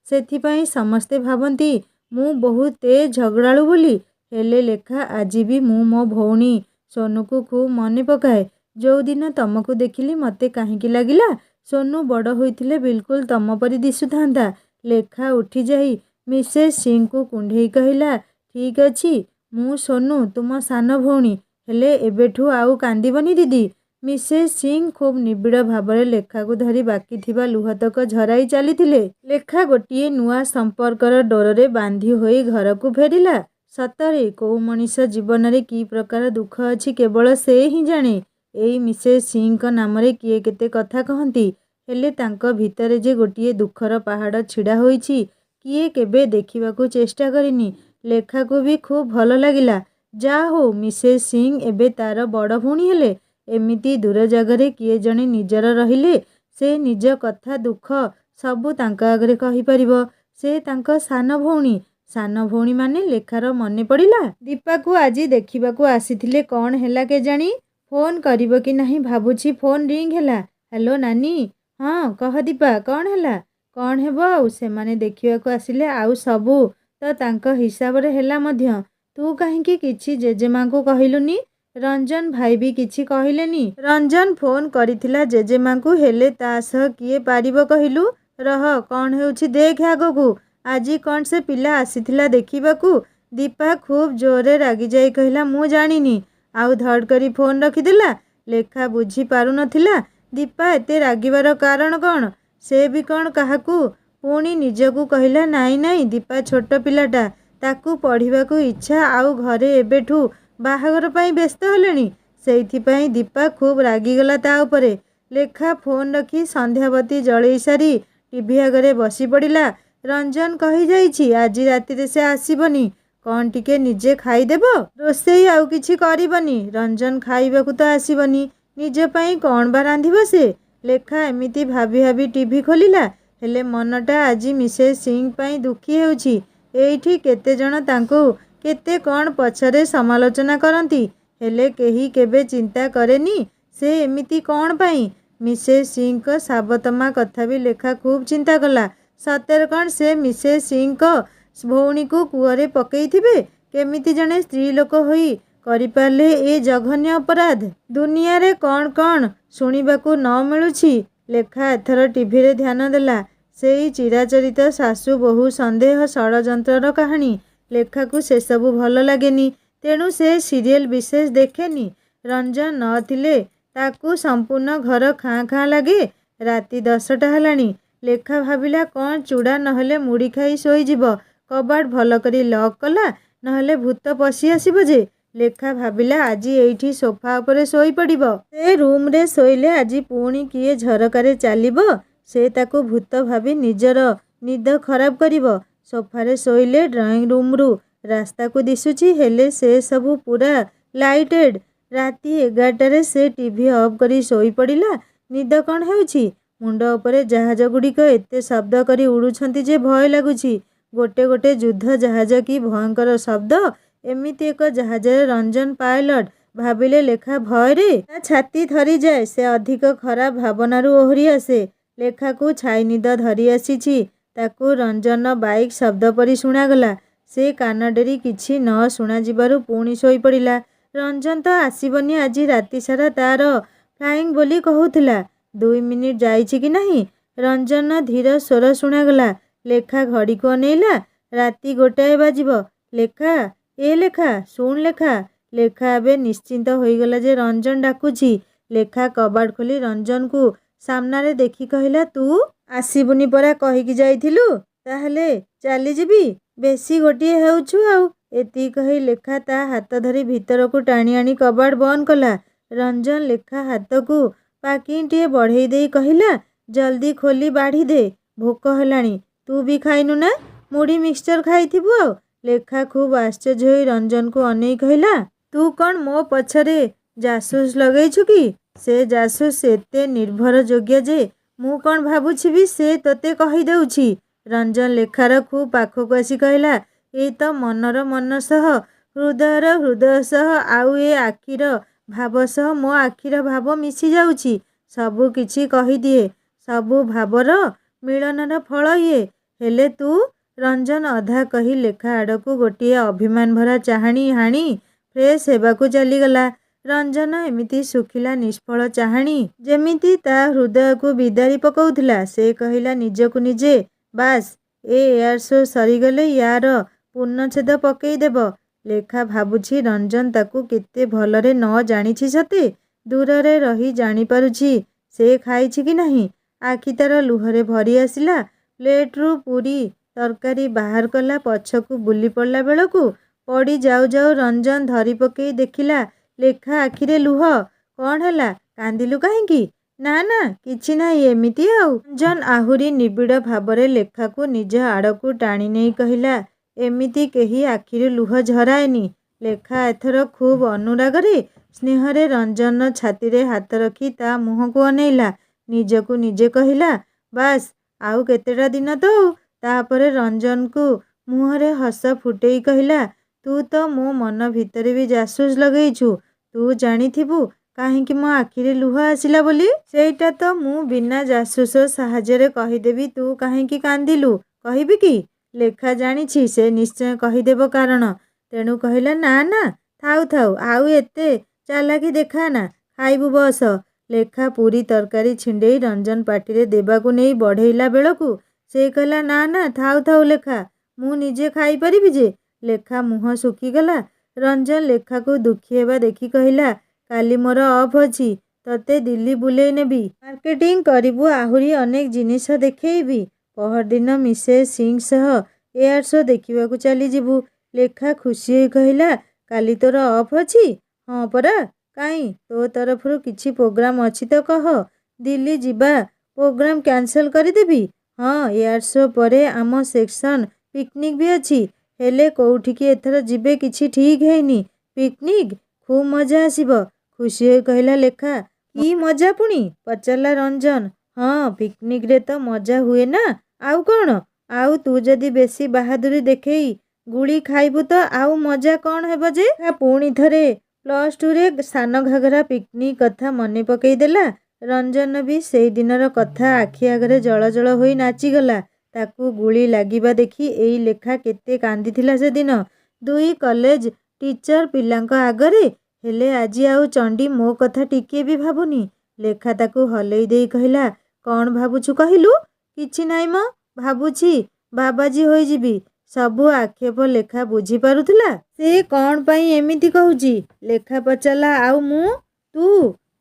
ସେଥିପାଇଁ ସମସ୍ତେ ଭାବନ୍ତି ମୁଁ ବହୁତ ତେଜ୍ ଝଗଡ଼ାଳୁ ବୋଲି। ହେଲେ ଲେଖା, ଆଜି ବି ମୁଁ ମୋ ଭଉଣୀ ସୋନୁକୁ ଖୁବ୍ ମନେ ପକାଏ। ଯୋଉଦିନ ତମକୁ ଦେଖିଲି ମୋତେ କାହିଁକି ଲାଗିଲା ସୋନୁ ବଡ଼ ହୋଇଥିଲେ ବିଲକୁଲ ତମ ପରି ଦିଶୁଥାନ୍ତା। ଲେଖା ଉଠିଯାଇ ମିସେସ୍ ସିଂଙ୍କୁ କୁଣ୍ଢେଇ କହିଲା, ଠିକ୍ ଅଛି, ମୁଁ ସୋନୁ, ତୁମ ସାନ ଭଉଣୀ। ହେଲେ ଏବେଠୁ ଆଉ କାନ୍ଦିବନି ଦିଦି। ମିସେସ୍ ସିଂ ଖୁବ୍ ନିବିଡ଼ ଭାବରେ ଲେଖାକୁ ଧରି ବାକିଥିବା ଲୁହତକ ଝରାଇ ଚାଲିଥିଲେ। ଲେଖା ଗୋଟିଏ ନୂଆ ସମ୍ପର୍କର ଡୋରରେ ବାନ୍ଧି ହୋଇ ଘରକୁ ଫେରିଲା। ସତରେ କୋଉ ମଣିଷ ଜୀବନରେ କି ପ୍ରକାର ଦୁଃଖ ଅଛି କେବଳ ସେ ହିଁ ଜାଣେ। ଏଇ ମିସେସ୍ ସିଂଙ୍କ ନାମରେ କିଏ କେତେ କଥା କହନ୍ତି। ହେଲେ ତାଙ୍କ ଭିତରେ ଯେ ଗୋଟିଏ ଦୁଃଖର ପାହାଡ଼ ଛିଡ଼ା ହୋଇଛି କିଏ କେବେ ଦେଖିବାକୁ ଚେଷ୍ଟା କରିନି। ଲେଖାକୁ ବି ଖୁବ୍ ଭଲ ଲାଗିଲା। ଯାହା ହଉ ମିସେସ୍ ସିଂ ଏବେ ତାର ବଡ଼ ଭଉଣୀ ହେଲେ। ଏମିତି ଦୂର ଜାଗାରେ କିଏ ଜଣେ ନିଜର ରହିଲେ ସେ ନିଜ କଥା ଦୁଃଖ ସବୁ ତାଙ୍କ ଆଗରେ କହିପାରିବ। ସେ ତାଙ୍କ ସାନ ଭଉଣୀ। ସାନ ଭଉଣୀମାନେ ଲେଖାର ମନେ ପଡ଼ିଲା। ଦୀପାକୁ ଆଜି ଦେଖିବାକୁ ଆସିଥିଲେ, କ'ଣ ହେଲା କେଜାଣି? ଫୋନ୍ କରିବ କି ନାହିଁ ଭାବୁଛି। ଫୋନ୍ ରିଙ୍ଗ୍ ହେଲା। ହ୍ୟାଲୋ ନାନୀ। ହଁ କହ ଦୀପା, କ'ଣ ହେଲା? କ'ଣ ହେବ ଆଉ, ସେମାନେ ଦେଖିବାକୁ ଆସିଲେ, ଆଉ ସବୁ ତ ତାଙ୍କ ହିସାବରେ ହେଲା ମଧ୍ୟ। ତୁ କାହିଁକି କିଛି ଜେଜେମାଙ୍କୁ କହିଲୁନି? ରଞ୍ଜନ ଭାଇ ବି କିଛି କହିଲେନି? ରଞ୍ଜନ ଫୋନ୍ କରିଥିଲା ଜେଜେମାଙ୍କୁ, ହେଲେ ତା ସହ କିଏ ପାରିବ କହିଲୁ? ରହ, କ'ଣ ହେଉଛି ଦେଖେ ଆଗକୁ। ଆଜି କ'ଣ ସେ ପିଲା ଆସିଥିଲା ଦେଖିବାକୁ? ଦୀପା ଖୁବ୍ ଜୋରରେ ରାଗିଯାଇ କହିଲା, ମୁଁ ଜାଣିନି। ଆଉ ଧଡ଼ କରି ଫୋନ୍ ରଖିଦେଲା। ଲେଖା ବୁଝି ପାରୁନଥିଲା ଦୀପା ଏତେ ରାଗିବାର କାରଣ କ'ଣ। ସେ ବି କ'ଣ କାହାକୁ? ପୁଣି ନିଜକୁ କହିଲା, ନାଇଁ ନାଇଁ, ଦୀପା ଛୋଟ ପିଲାଟା, ତାକୁ ପଢ଼ିବାକୁ ଇଚ୍ଛା, ଆଉ ଘରେ ଏବେଠୁ ବାହାଘର ପାଇଁ ବ୍ୟସ୍ତ ହେଲେଣି। ସେଇଥିପାଇଁ ଦୀପା ଖୁବ୍ ରାଗିଗଲା ତା ଉପରେ। ଲେଖା ଫୋନ୍ ରଖି ସନ୍ଧ୍ୟାବତୀ ଜଳେଇ ସାରି ଟିଭି ଆଗରେ ବସି ପଡ଼ିଲା। ରଞ୍ଜନ କହିଯାଇଛି ଆଜି ରାତିରେ ସେ ଆସିବନି। କ'ଣ ଟିକେ ନିଜେ ଖାଇଦେବ, ରୋଷେଇ ଆଉ କିଛି କରିବନି। ରଞ୍ଜନ ଖାଇବାକୁ ତ ଆସିବନି, ନିଜ ପାଇଁ କ'ଣ ବା ରାନ୍ଧିବ ସେ? ଲେଖା ଏମିତି ଭାବି ଭାବି ଟିଭି ଖୋଲିଲା। ହେଲେ ମନଟା ଆଜି ମିସେସ୍ ସିଂ ପାଇଁ ଦୁଃଖୀ ହେଉଛି। ଏଇଠି କେତେଜଣ ତାଙ୍କୁ କେତେ କ'ଣ ପଛରେ ସମାଲୋଚନା କରନ୍ତି, ହେଲେ କେହି କେବେ ଚିନ୍ତା କରେନି ସେ ଏମିତି କ'ଣ ପାଇଁ। ମିସେସ୍ ସିଂଙ୍କ ସାବତମା କଥା ବି ଲେଖା ଖୁବ୍ ଚିନ୍ତା କଲା। ସତରେ କ'ଣ ସେ ମିସେସ୍ ସିଂଙ୍କ ଭଉଣୀକୁ କୂଅରେ ପକେଇଥିବେ? କେମିତି ଜଣେ ସ୍ତ୍ରୀ ଲୋକ ହୋଇ କରିପାରିଲେ ଏ ଜଘନ୍ୟ ଅପରାଧ? ଦୁନିଆରେ କ'ଣ କ'ଣ ଶୁଣିବାକୁ ନ ମିଳୁଛି। ଲେଖା ଏଥର ଟିଭିରେ ଧ୍ୟାନ ଦେଲା। ସେଇ ଚିରାଚରିତ ଶାଶୁ ବୋହୂ ସନ୍ଦେହ ଷଡ଼ଯନ୍ତ୍ରର କାହାଣୀ। ଲେଖାକୁ ସେସବୁ ଭଲ ଲାଗେନି, ତେଣୁ ସେ ସିରିଏଲ୍ ବିଶେଷ ଦେଖେନି। ରଞ୍ଜନ ନଥିଲେ ତାକୁ ସମ୍ପୂର୍ଣ୍ଣ ଘର ଖାଁ ଖାଁ ଲାଗେ। ରାତି 10ଟା ହେଲାଣି। ଲେଖା ଭାବିଲା, କ'ଣ ଚୁଡ଼ା ନହେଲେ ମୁଢ଼ି ଖାଇ ଶୋଇଯିବ। କବାଟ ଭଲ କରି ଲକ୍ କଲା, ନହେଲେ ଭୂତ ପଶି ଆସିବ ଯେ। ଲେଖା ଭାବିଲା ଆଜି ଏଇଠି ସୋଫା ଉପରେ ଶୋଇପଡ଼ିବ। ସେ ରୁମ୍ରେ ଶୋଇଲେ ଆଜି ପୁଣି କିଏ ଝରକାରେ ଚାଲିବ। ସେ ତାକୁ ଭୂତ ଭାବି ନିଜର ନିଦ ଖରାପ କରିବ। ସୋଫାରେ ଶୋଇଲେ ଡ୍ରଇଂ ରୁମ୍ରୁ ରାସ୍ତାକୁ ଦିଶୁଛି, ହେଲେ ସେ ସବୁ ପୁରା ଲାଇଟେଡ୍। ରାତି 11ଟାରେ ସେ ଟିଭି ଅଫ୍ କରି ଶୋଇପଡ଼ିଲା। ନିଦ କ'ଣ ହେଉଛି? ମୁଣ୍ଡ ଉପରେ ଜାହାଜଗୁଡ଼ିକ ଏତେ ଶବ୍ଦ କରି ଉଡ଼ୁଛନ୍ତି ଯେ ଭୟ ଲାଗୁଛି। ଗୋଟେ ଗୋଟେ ଯୁଦ୍ଧ ଜାହାଜ, କି ଭୟଙ୍କର ଶବ୍ଦ। ଏମିତି ଏକ ଜାହାଜରେ ରଞ୍ଜନ ପାଇଲଟ୍ ଭାବିଲେ ଲେଖା ଭୟରେ ତା ଛାତି ଥରିଯାଏ। ସେ ଅଧିକ ଖରାପ ଭାବନାରୁ ଓହରି ଆସେ। ଲେଖାକୁ ଛାଇନିଦ ଧରି ଆସିଛି। ତାକୁ ରଞ୍ଜନର ବାଇକ୍ ଶବ୍ଦ ପରି ଶୁଣାଗଲା। ସେ କାନ ଡେରି କିଛି ନ ଶୁଣାଯିବାରୁ ପୁଣି ଶୋଇପଡ଼ିଲା। ରଞ୍ଜନ ତ ଆସିବନି ଆଜି ରାତିସାରା, ତା'ର ଫ୍ଲାଇଂ ବୋଲି କହୁଥିଲା। 2 ମିନିଟ୍ ଯାଇଛି କି ନାହିଁ। ରଞ୍ଜନର ଧୀର ସ୍ୱର ଶୁଣାଗଲା। ଲେଖା ଘଡ଼ିକୁ ଅନେଇଲା। ରାତି 1ଟାଏ ବାଜିବ। ଲେଖା, ଏ ଲେଖା, ଶୁଣ ଲେଖା। ଲେଖା ଏବେ ନିଶ୍ଚିନ୍ତ ହୋଇଗଲା ଯେ ରଞ୍ଜନ ଡାକୁଛି। ଲେଖା କବାଟ ଖୋଲି ରଞ୍ଜନକୁ ସାମ୍ନାରେ ଦେଖି କହିଲା, ତୁ ଆସିବୁନି ପରା କହିକି ଯାଇଥିଲୁ? ତାହେଲେ ଚାଲିଯିବି। ବେଶୀ ଗୋଟିଏ ହେଉଛୁ ଆଉ। ଏତିକି କହି ଲେଖା ତା ହାତ ଧରି ଭିତରକୁ ଟାଣି ଆଣି କବାଟ ବନ୍ଦ କଲା। ରଞ୍ଜନ ଲେଖା ହାତକୁ ପାକିଂଟିଏ ବଢ଼େଇ ଦେଇ କହିଲା, ଜଲ୍ଦି ଖୋଲି ବାଢ଼ି ଦେ, ଭୋକ ହେଲାଣି। ତୁ ବି ଖାଇନୁ ନା? ମୁଢ଼ି ମିକ୍ସଚର ଖାଇଥିବୁ ଆଉ। ଲେଖା ଖୁବ୍ ଆଶ୍ଚର୍ଯ୍ୟ ହୋଇ ରଞ୍ଜନକୁ ଅନେଇ କହିଲା, ତୁ କ'ଣ ମୋ ପଛରେ ଜାସୁସ ଲଗେଇଛୁ କି? ସେ ଜାସୁସ ଏତେ ନିର୍ଭରଯୋଗ୍ୟ ଯେ ମୁଁ କ'ଣ ଭାବୁଛି ବି ସେ ତୋତେ କହିଦେଉଛି। ରଞ୍ଜନ ଲେଖାର ଖୁବ୍ ପାଖକୁ ଆସି କହିଲା, ଏଇ ତ ମନର ମନ ସହ, ହୃଦୟର ହୃଦୟ ସହ, ଆଉ ଏ ଆଖିର ଭାବ ସହ ମୋ ଆଖିର ଭାବ ମିଶି ଯାଉଛି। ସବୁ କିଛି କହିଦିଏ। ସବୁ ଭାବର ମିଳନର ଫଳ ଇଏ। ହେଲେ ତୁ? ରଞ୍ଜନ ଅଧା କହି ଲେଖା ଆଡ଼କୁ ଗୋଟିଏ ଅଭିମାନ ଭରା ଚାହାଣୀ ହାଣି ଫ୍ରେଶ୍ ହେବାକୁ ଚାଲିଗଲା। ରଞ୍ଜନ ଏମିତି ଶୁଖିଲା ନିଷ୍ଫଳ ଚାହାଣୀ ଯେମିତି ତା ହୃଦୟକୁ ବିଦାରି ପକାଉଥିଲା। ସେ କହିଲା ନିଜକୁ ନିଜେ, ବାସ୍, ଏ ଏୟାର ଶୋ ସରିଗଲେ ୟାର ପୂର୍ଣ୍ଣଚ୍ଛେଦ ପକେଇଦେବ। ଲେଖା ଭାବୁଛି ରଞ୍ଜନ ତାକୁ କେତେ ଭଲରେ ନ ଜାଣିଛି ସତେ। ଦୂରରେ ରହି ଜାଣିପାରୁଛି ସେ ଖାଇଛି କି ନାହିଁ। ଆଖି ତା'ର ଲୁହରେ ଭରି ଆସିଲା। ପ୍ଲେଟ୍ରୁ ପୁରୀ ତରକାରୀ ବାହାର କଲା। ପଛକୁ ବୁଲି ପଡ଼ିଲା ବେଳକୁ ପଡ଼ି ଯାଉ ଯାଉ ରଞ୍ଜନ ଧରି ପକେଇ ଦେଖିଲା ଲେଖା ଆଖିରେ ଲୁହ। କ'ଣ ହେଲା? କାନ୍ଦିଲୁ କାହିଁକି? ନା ନା, କିଛି ନାହିଁ, ଏମିତି ଆଉ। ରଞ୍ଜନ ଆହୁରି ନିବିଡ଼ ଭାବରେ ଲେଖାକୁ ନିଜ ଆଡ଼କୁ ଟାଣି ନେଇ କହିଲା, ଏମିତି କେହି ଆଖିରୁ ଲୁହ ଝରାଏନି। ଲେଖା ଏଥର ଖୁବ୍ ଅନୁରାଗରେ, ସ୍ନେହରେ ରଞ୍ଜନର ଛାତିରେ ହାତ ରଖି ତା ମୁହଁକୁ ଅନେଇଲା। ନିଜକୁ ନିଜେ କହିଲା, ବାସ୍, ଆଉ କେତେଟା ଦିନ ତ ଆଉ। ତାପରେ ରଞ୍ଜନକୁ ମୁହଁରେ ହସ ଫୁଟେଇ କହିଲା, ତୁ ତ ମୋ ମନ ଭିତରେ ବି ଜାସୁସ ଲଗେଇଛୁ। ତୁ ଜାଣିଥିବୁ କାହିଁକି ମୋ ଆଖିରେ ଲୁହ ଆସିଲା ବୋଲି? ସେଇଟା ତ ମୁଁ ବିନା ଜାସୁସ ସାହାଯ୍ୟରେ କହିଦେବି। ତୁ କାହିଁକି କାନ୍ଦିଲୁ କହିବି କି? ଲେଖା ଜାଣିଛି ସେ ନିଶ୍ଚୟ କହିଦେବ କାରଣ। ତେଣୁ କହିଲା, ନା ନା, ଥାଉ ଥାଉ, ଆଉ ଏତେ ଚାଲାକି ଦେଖାନା, ଖାଇବୁ ବସ। ଲେଖା ପୁରୀ ତରକାରୀ ଛିଣ୍ଡେଇ ରଞ୍ଜନ ପାଟିରେ ଦେବାକୁ ନେଇ ବଢ଼େଇଲା ବେଳକୁ ସେ କହିଲା, ନା ନା, ଥାଉ ଥାଉ ଲେଖା, ମୁଁ ନିଜେ ଖାଇପାରିବି ଯେ। ଲେଖା ମୁହଁ ଶୁଖିଗଲା। ରଞ୍ଜନ ଲେଖାକୁ ଦୁଃଖୀ ହେବା ଦେଖି କହିଲା, କାଲି ମୋର ଅଫ୍ ଅଛି, ତତେ ଦିଲ୍ଲୀ ବୁଲେଇ ନେବି, ମାର୍କେଟିଂ କରିବୁ, ଆହୁରି ଅନେକ ଜିନିଷ ଦେଖେଇବି। ପହରଦିନ ମିସେସ୍ ସିଂ ସହ ଏୟାର ଶୋ ଦେଖିବାକୁ ଚାଲିଯିବୁ। ଲେଖା ଖୁସି ହୋଇ କହିଲା, କାଲି ତୋର ଅଫ୍ ଅଛି? ହଁ ପରା। କାଇଁ, ତୋ ତରଫରୁ କିଛି ପ୍ରୋଗ୍ରାମ ଅଛି ତ କହ। ଦିଲ୍ଲୀ ଯିବା ପ୍ରୋଗ୍ରାମ କ୍ୟାନସେଲ କରିଦେବି? ହଁ, ଏୟାର ଶୋ ପରେ ଆମ ସେକ୍ସନ ପିକନିକ୍ ବି ଅଛି। ହେଲେ କୋଉଠିକି ଏଥର ଯିବେ କିଛି ଠିକ୍ ହେଇନି। ପିକନିକ୍? ଖୁବ୍ ମଜା ଆସିବ, ଖୁସି ହୋଇ କହିଲା ଲେଖା। କି ମଜା ପୁଣି? ପଚାରିଲା ରଞ୍ଜନ। ହଁ, ପିକନିକରେ ତ ମଜା ହୁଏ ନା, ଆଉ କ'ଣ? ଆଉ ତୁ ଯଦି ବେଶୀ ବାହାଦୁରୀ ଦେଖେଇ ଗୁଳି ଖାଇବୁ ତ ଆଉ ମଜା କ'ଣ ହେବ ଯେ? ପୁଣି ଥରେ +2ରେ ସାନ ଘାଗରା ପିକନିକ୍ କଥା ମନେ ପକେଇ ଦେଲା। ରଞ୍ଜନ ବି ସେଇ ଦିନର କଥା ଆଖି ଆଗରେ ଜଳ ହୋଇ ନାଚିଗଲା। ତାକୁ ଗୁଳି ଲାଗିବା ଦେଖି ଏଇ ଲେଖା କେତେ କାନ୍ଦିଥିଲା ସେଦିନ, ଦୁଇ କଲେଜ ଟିଚର ପିଲାଙ୍କ ଆଗରେ। ହେଲେ ଆଜି ଆଉ ଚଣ୍ଡୀ ମୋ କଥା ଟିକିଏ ବି ଭାବୁନି। ଲେଖା ତାକୁ ହଲେଇ ଦେଇ କହିଲା, କ'ଣ ଭାବୁଛୁ କହିଲୁ? କିଛି ନାହିଁ ମ, ଭାବୁଛି ବାବାଜୀ ହୋଇଯିବି। ସବୁ ଆକ୍ଷେପ ଲେଖା ବୁଝିପାରୁଥିଲା। ସେ କ'ଣ ପାଇଁ ଏମିତି କହୁଛି? ଲେଖା ପଚାରିଲା, ଆଉ ମୁଁ? ତୁ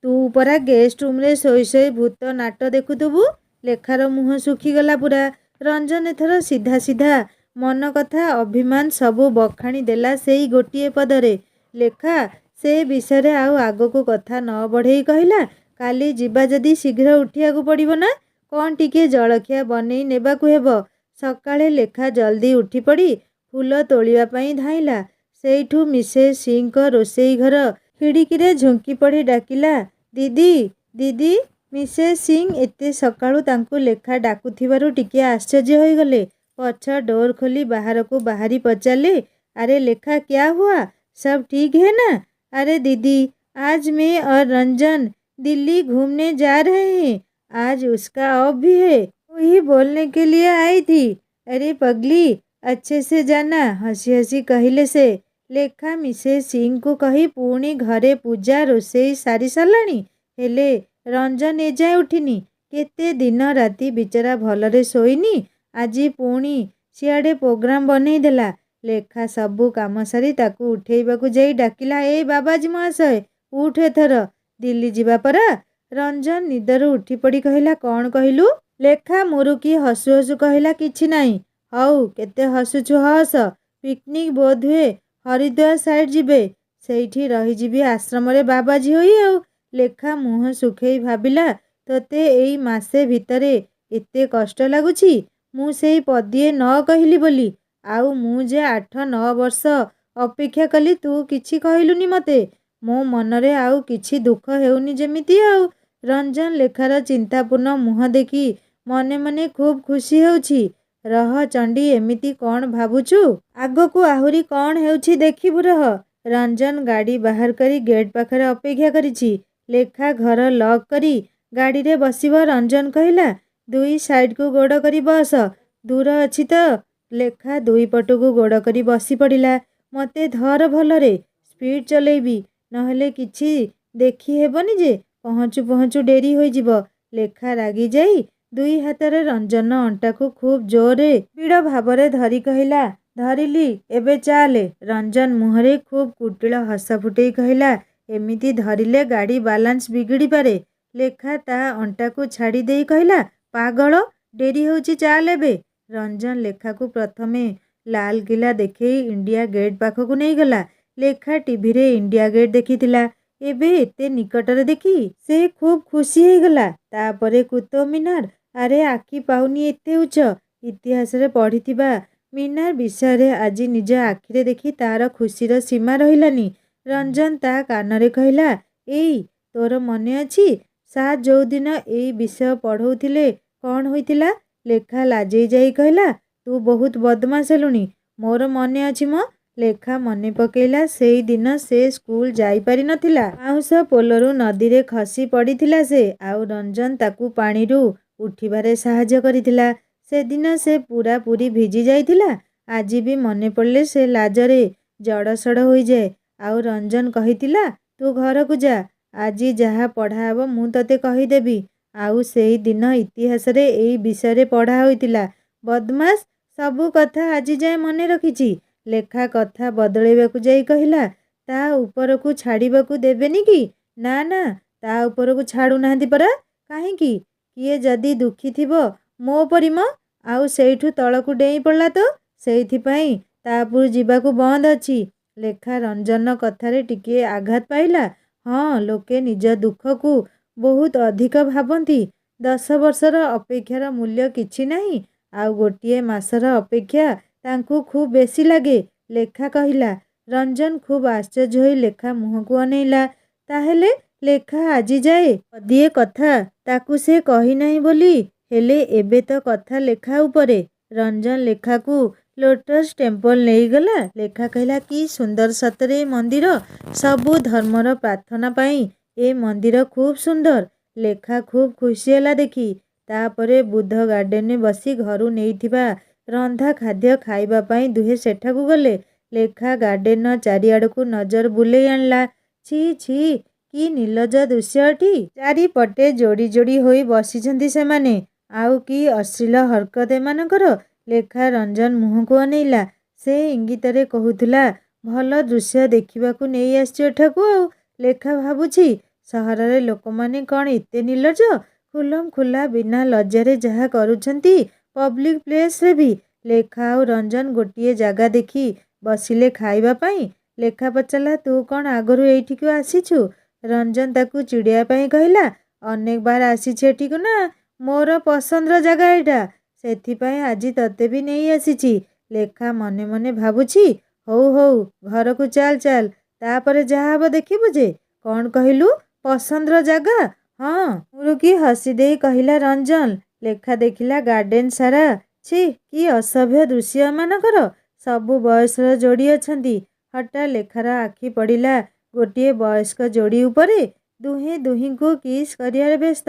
ତୁ ପରା ଗେଷ୍ଟ ରୁମରେ ଶୋଇ ଶୋଇ ଭୂତ ନାଟ ଦେଖୁଥିବୁ। ଲେଖାର ମୁହଁ ଶୁଖିଗଲା ପୁରା। ରଞ୍ଜନ ଏଥର ସିଧା ସିଧା ମନ କଥା ଅଭିମାନ ସବୁ ବଖାଣି ଦେଲା ସେଇ ଗୋଟିଏ ପଦରେ। ଲେଖା ସେ ବିଷୟରେ ଆଉ ଆଗକୁ କଥା ନ ବଢ଼େଇ କହିଲା, କାଲି ଯିବା ଯଦି ଶୀଘ୍ର ଉଠିବାକୁ ପଡ଼ିବ ନା? କ'ଣ ଟିକିଏ ଜଳଖିଆ ବନେଇ ନେବାକୁ ହେବ। ସକାଳେ ଲେଖା ଜଲ୍ଦି ଉଠିପଡ଼ି ଫୁଲ ତୋଳିବା ପାଇଁ ଧାଇଁଲା। ସେଇଠୁ ମିସେସ୍ ସିଂଙ୍କ ରୋଷେଇ ଘର ଖିଡ଼ିକିରେ ଝୁଙ୍କି ପଡ଼ି ଡାକିଲା, ଦିଦି, ଦିଦି। ମିସେସ୍ ସିଂ ଏତେ ସକାଳୁ ତାଙ୍କୁ ଲେଖା ଡାକୁଥିବାରୁ ଟିକିଏ ଆଶ୍ଚର୍ଯ୍ୟ ହୋଇଗଲେ। ପଛ ଡୋର୍ ଖୋଲି ବାହାରକୁ ବାହାରି ପଚାରିଲେ, ଆରେ ଲେଖା, କ୍ୟା ହୁଆ? सब ठीक है ना? अरे दीदी, आज मैं और रंजन दिल्ली घूमने जा रहे हैं। आज उसका ऑफ भी है। वही बोलने के लिए आई थी। अरे पगली, अच्छे से जाना, हसी हसी कहले से। ଲେଖା ମିସେସ୍ ସିଂଙ୍କୁ କହି ପୁଣି ଘରେ ପୂଜା ରୋଷେଇ ସାରି ସାରିଲାଣି। ହେଲେ ରଞ୍ଜନ ଏଯାଏଁ ଉଠିନି। କେତେ ଦିନ ରାତି ବିଚରା ଭଲରେ ଶୋଇନି। ଆଜି ପୁଣି ସିଆଡ଼େ ପ୍ରୋଗ୍ରାମ ବନେଇ ଦେଲା। ଲେଖା ସବୁ କାମ ସାରି ତାକୁ ଉଠେଇବାକୁ ଯାଇ ଡାକିଲା, ଏ ବାବାଜୀ ମହାଶୟ, ଉଠ ଏଥର, ଦିଲ୍ଲୀ ଯିବା ପରା। ରଞ୍ଜନ ନିଦରୁ ଉଠିପଡ଼ି କହିଲା, କ'ଣ କହିଲୁ? ଲେଖା ମୁରୁକି ହସୁ ହସୁ କହିଲା, କିଛି ନାହିଁ। ହଉ, କେତେ ହସୁଛୁ ହସ। ପିକନିକ୍ ବୋଧହୁଏ ହରିଦ୍ୱାର ସାଇଡ୍ ଯିବେ। ସେଇଠି ରହିଯିବି ଆଶ୍ରମରେ ବାବାଜୀ ହୋଇ ଆଉ। ଲେଖା ମୁହଁ ଶୁଖେଇ ଭାବିଲା, ତୋତେ ଏଇ ମାସେ ଭିତରେ ଏତେ କଷ୍ଟ ଲାଗୁଛି ମୁଁ ସେଇ ପଦିଏ ନ କହିଲି ବୋଲି। ଆଉ ମୁଁ ଯେ 8-9 ବର୍ଷ ଅପେକ୍ଷା କଲି, ତୁ କିଛି କହିଲୁନି ମତେ। ମୋ ମନରେ ଆଉ କିଛି ଦୁଃଖ ହେଉନି ଯେମିତି ଆଉ। ରଞ୍ଜନ ଲେଖାର ଚିନ୍ତାପୂର୍ଣ୍ଣ ମୁହଁ ଦେଖି ମନେ ମନେ ଖୁବ୍ ଖୁସି ହେଉଛି। ରହ ଚଣ୍ଡୀ, ଏମିତି କ'ଣ ଭାବୁଛୁ? ଆଗକୁ ଆହୁରି କ'ଣ ହେଉଛି ଦେଖିବୁ ରହ। ରଞ୍ଜନ ଗାଡ଼ି ବାହାର କରି ଗେଟ୍ ପାଖରେ ଅପେକ୍ଷା କରିଛି। ଲେଖା ଘର ଲକ୍ କରି ଗାଡ଼ିରେ ବସିବ। ରଞ୍ଜନ କହିଲା, ଦୁଇ ସାଇଡ୍କୁ ଗୋଡ଼ କରି ବସ, ଦୂର ଅଛି ତ। ଲେଖା ଦୁଇ ପଟକୁ ଗୋଡ଼ କରି ବସି ପଡ଼ିଲା। ମତେ ଧର ଭଲରେ, ସ୍ପିଡ୍ ଚଲେଇବି, ନହେଲେ କିଛି ଦେଖି ହେବନି ଯେ, ପହଞ୍ଚୁ ପହଞ୍ଚୁ ଡେରି ହୋଇଯିବ। ଲେଖା ରାଗି ଯାଇ ଦୁଇ ହାତରେ ରଞ୍ଜନ ଅଣ୍ଟାକୁ ଖୁବ୍ ଜୋରରେ ବିଡ଼ ଭାବରେ ଧରି କହିଲା, ଧରିଲି, ଏବେ ଚାଲେ। ରଞ୍ଜନ ମୁହଁରେ ଖୁବ୍ କୁଟିଳ ହସ ଫୁଟେଇ କହିଲା, ଏମିତି ଧରିଲେ ଗାଡ଼ି ବାଲାନ୍ସ ବିଗିଡ଼ି ପାରେ। ଲେଖା ତା ଅଣ୍ଟାକୁ ଛାଡ଼ି ଦେଇ କହିଲା, ପାଗଳ, ଡେରି ହେଉଛି, ଚାଲ ଏବେ। ରଞ୍ଜନ ଲେଖାକୁ ପ୍ରଥମେ ଲାଲକିଲ୍ଲା ଦେଖେଇ ଇଣ୍ଡିଆ ଗେଟ୍ ପାଖକୁ ନେଇଗଲା। ଲେଖା ଟିଭିରେ ଇଣ୍ଡିଆ ଗେଟ୍ ଦେଖିଥିଲା, ଏବେ ଏତେ ନିକଟରେ ଦେଖି ସେ ଖୁବ୍ ଖୁସି ହେଇଗଲା। ତାପରେ କୁତୁବ ମିନାର, ଆରେ ଆଖି ପାଉନି ଏତେ ଉଚ୍ଚ। ଇତିହାସରେ ପଢ଼ିଥିବା ମିନାର ବିଷୟରେ ଆଜି ନିଜ ଆଖିରେ ଦେଖି ତାର ଖୁସିର ସୀମା ରହିଲାନି। ରଞ୍ଜନ ତା କାନରେ କହିଲା, ଏଇ, ତୋର ମନେ ଅଛି ସାର୍ ଯୋଉଦିନ ଏଇ ବିଷୟ ପଢ଼ଉଥିଲେ କ'ଣ ହୋଇଥିଲା? ଲେଖା ଲାଜେଇ ଯାଇ କହିଲା, ତୁ ବହୁତ ବଦମାସ ହେଲୁଣି। ମୋର ମନେ ଅଛି ମ। ଲେଖା ମନେ ପକେଇଲା ସେଇ ଦିନ ସେ ସ୍କୁଲ ଯାଇପାରି ନଥିଲା। ବାଉଁଶ ପୋଲରୁ ନଦୀରେ ଖସି ପଡ଼ିଥିଲା ସେ। ଆଉ ରଞ୍ଜନ ତାକୁ ପାଣିରୁ ଉଠିବାରେ ସାହାଯ୍ୟ କରିଥିଲା। ସେଦିନ ସେ ପୁରାପୁରି ଭିଜି ଯାଇଥିଲା। ଆଜି ବି ମନେ ପଡ଼ିଲେ ସେ ଲାଜରେ ଜଡ଼ସଡ଼ ହୋଇଯାଏ। ଆଉ ରଞ୍ଜନ କହିଥିଲା, ତୁ ଘରକୁ ଯା, ଆଜି ଯାହା ପଢ଼ା ହେବ ମୁଁ ତତେ କହିଦେବି। ଆଉ ସେଇ ଦିନ ଇତିହାସରେ ଏଇ ବିଷୟରେ ପଢ଼ା ହୋଇଥିଲା। ବଦମାସ, ସବୁ କଥା ଆଜି ଯାଏ ମନେ ରଖିଛି। ଲେଖା କଥା ବଦଳେଇବାକୁ ଯାଇ କହିଲା, ତା ଉପରକୁ ଛାଡ଼ିବାକୁ ଦେବେନି କି? ନା ନା, ତା ଉପରକୁ ଛାଡ଼ୁନାହାନ୍ତି ପରା। କାହିଁକି? କିଏ ଯଦି ଦୁଃଖୀ ଥିବ ମୋ ପରି ମ। ଆଉ ସେଇଠୁ ତଳକୁ ଡେଇଁ ପଡ଼ିଲା ତ, ସେଇଥିପାଇଁ ତା ଉପରୁ ଯିବାକୁ ବନ୍ଦ ଅଛି। ଲେଖା ରଞ୍ଜନ କଥାରେ ଟିକିଏ ଆଘାତ ପାଇଲା। ହଁ, ଲୋକେ ନିଜ ଦୁଃଖକୁ ବହୁତ ଅଧିକ ଭାବନ୍ତି। 10 ବର୍ଷର ଅପେକ୍ଷାର ମୂଲ୍ୟ କିଛି ନାହିଁ। ଆଉ ଗୋଟିଏ ମାସର ଅପେକ୍ଷା ତାଙ୍କୁ ଖୁବ୍ ବେଶୀ ଲାଗେ। ଲେଖା କହିଲା। ରଞ୍ଜନ ଖୁବ୍ ଆଶ୍ଚର୍ଯ୍ୟ ହୋଇ ଲେଖା ମୁହଁକୁ ଅନେଇଲା। ତାହେଲେ ଲେଖା ଆଜି ଯାଏ ପଦିଏ କଥା ତାକୁ ସେ କହିନାହିଁ ବୋଲି। ହେଲେ ଏବେ ତ କଥା ଲେଖା ଉପରେ। ରଞ୍ଜନ ଲେଖାକୁ ଲୋଟସ୍ ଟେମ୍ପଲ ନେଇଗଲା। ଲେଖା କହିଲା, କି ସୁନ୍ଦର ସତରେ ଏ ମନ୍ଦିର। ସବୁ ଧର୍ମର ପ୍ରାର୍ଥନା ପାଇଁ ଏ ମନ୍ଦିର ଖୁବ୍ ସୁନ୍ଦର। ଲେଖା ଖୁବ୍ ଖୁସି ହେଲା ଦେଖି। ତାପରେ ବୁଦ୍ଧ ଗାର୍ଡେନରେ ବସି ଘରୁ ନେଇଥିବା ରନ୍ଧା ଖାଦ୍ୟ ଖାଇବା ପାଇଁ ଦୁହେଁ ସେଠାକୁ ଗଲେ। ଲେଖା ଗାର୍ଡେନର ଚାରିଆଡ଼କୁ ନଜର ବୁଲେଇ ଆଣିଲା। ଛି ଛି, କି ନିର୍ଲଜ୍ଜ ଦୃଶ୍ୟ ଏଠି। ଚାରିପଟେ ଯୋଡ଼ି ଯୋଡ଼ି ହୋଇ ବସିଛନ୍ତି ସେମାନେ। ଆଉ କି ଅଶ୍ଳୀଳ ହରକତ ଏମାନଙ୍କର। ଲେଖା ରଞ୍ଜନ ମୁହଁକୁ ଅନେଇଲା। ସେ ଇଙ୍ଗିତରେ କହୁଥିଲା, ଭଲ ଦୃଶ୍ୟ ଦେଖିବାକୁ ନେଇ ଆସିଛୁ ଏଠାକୁ ଆଉ। ଲେଖା ଭାବୁଛି, ସହରରେ ଲୋକମାନେ କ'ଣ ଏତେ ନିର୍ଲଜ୍ଜ? ଖୁଲମ ଖୁଲା ବିନା ଲଜ୍ଜାରେ ଯାହା କରୁଛନ୍ତି ପବ୍ଲିକ ପ୍ଲେସରେ ବି। ଲେଖା ଆଉ ରଞ୍ଜନ ଗୋଟିଏ ଜାଗା ଦେଖି ବସିଲେ ଖାଇବା ପାଇଁ। ଲେଖା ପଚାରିଲା, ତୁ କ'ଣ ଆଗରୁ ଏଇଠିକୁ ଆସିଛୁ? ରଞ୍ଜନ ତାକୁ ଚିଡ଼ିବା ପାଇଁ କହିଲା, ଅନେକ ବାର ଆସିଛି ଏଠିକୁ ନା। ମୋର ପସନ୍ଦର ଜାଗା ଏଇଟା। ସେଥିପାଇଁ ଆଜି ତତେ ବି ନେଇ ଆସିଛି। ଲେଖା ମନେ ମନେ ଭାବୁଛି, ହଉ ହଉ, ଘରକୁ ଚାଲ ଚାଲ, ତାପରେ ଯାହା ହବ ଦେଖିବୁ ଯେ। କ'ଣ କହିଲୁ, ପସନ୍ଦର ଜାଗା? ହଁ, ମୁରୁକି ହସି ଦେଇ କହିଲା ରଞ୍ଜନ। ଲେଖା ଦେଖିଲା ଗାର୍ଡେନ ସାରା। ଛି, କି ଅସଭ୍ୟ ଦୃଶ୍ୟ ଏମାନଙ୍କର। ସବୁ ବୟସର ଯୋଡ଼ି ଅଛନ୍ତି। ହଠାତ୍ ଲେଖାର ଆଖି ପଡ଼ିଲା ଗୋଟିଏ ବୟସ୍କ ଯୋଡ଼ି ଉପରେ। ଦୁହେଁ ଦୁହିଁଙ୍କୁ କିସ୍ କରିବାରେ ବ୍ୟସ୍ତ।